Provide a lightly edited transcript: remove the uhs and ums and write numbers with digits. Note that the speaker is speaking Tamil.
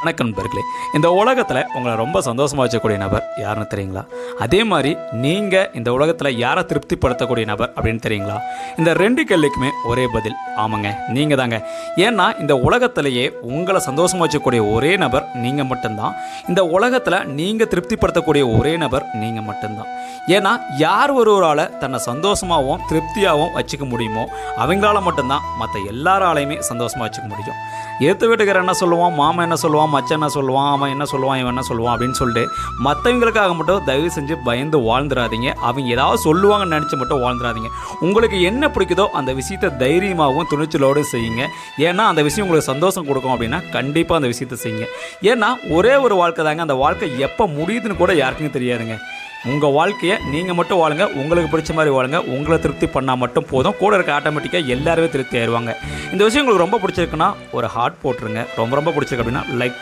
வணக்கம் நண்பர்களே. இந்த உலகத்தில் உங்களை ரொம்ப சந்தோஷமாக வச்சக்கூடிய நபர் யாருன்னு தெரியுங்களா? அதே மாதிரி நீங்கள் இந்த உலகத்தில் யாரை திருப்திப்படுத்தக்கூடிய நபர் அப்படின்னு தெரியுங்களா? இந்த 2 கேள்விக்குமே ஒரே பதில், ஆமாங்க, நீங்கள் தாங்க. ஏன்னா இந்த உலகத்திலேயே உங்களை சந்தோஷமாக வச்சக்கூடிய ஒரே நபர் நீங்கள் மட்டும்தான். இந்த உலகத்தில் நீங்கள் திருப்திப்படுத்தக்கூடிய ஒரே நபர் நீங்கள் மட்டும்தான். ஏன்னா யார் ஒருவரால் தன்னை சந்தோஷமாகவும் திருப்தியாகவும் வச்சுக்க முடியுமோ அவங்களால மட்டும்தான் மற்ற எல்லாராலையுமே சந்தோஷமாக வச்சுக்க முடியும். ஏற்று வீட்டுக்கார என்ன சொல்லுவான், மாமன் என்ன சொல்லுவான், மச்சான் என்ன சொல்லுவான், அவன் என்ன சொல்லுவான், இவன் என்ன சொல்லுவான் அப்படின்னு சொல்லிட்டு மற்றவங்களுக்காக மட்டும் தயவு செஞ்சு பயந்து வாழ்ந்துடாதீங்க. அவங்க ஏதாவது சொல்லுவாங்கன்னு நினச்சி மட்டும் வாழ்ந்துடாதீங்க. உங்களுக்கு என்ன பிடிக்குதோ அந்த விஷயத்தை தைரியமாகவும் துணிச்சலோடு செய்யுங்க. ஏன்னா அந்த விஷயம் உங்களுக்கு சந்தோஷம் கொடுக்கும் அப்படின்னா கண்டிப்பாக அந்த விஷயத்தை செய்யுங்க. ஏன்னா ஒரே ஒரு வாழ்க்கை தாங்க. அந்த வாழ்க்கை எப்போ முடியுதுன்னு கூட யாருக்குமே தெரியாதுங்க. உங்கள் வாழ்க்கையை நீங்கள் மட்டும் வாழுங்க, உங்களுக்கு பிடிச்ச மாதிரி வாழுங்க. உங்களை திருப்தி பண்ணால் மட்டும் போதும். கூட இருக்க ஆட்டோமேட்டிக்காக எல்லாருமே திருப்தி ஆயிடுவாங்க. இந்த விஷயம் உங்களுக்கு ரொம்ப பிடிச்சிருக்குன்னா ஒரு ஹார்ட் போட்டுருங்க. ரொம்ப பிடிச்சிருக்கு அப்படின்னா லைக்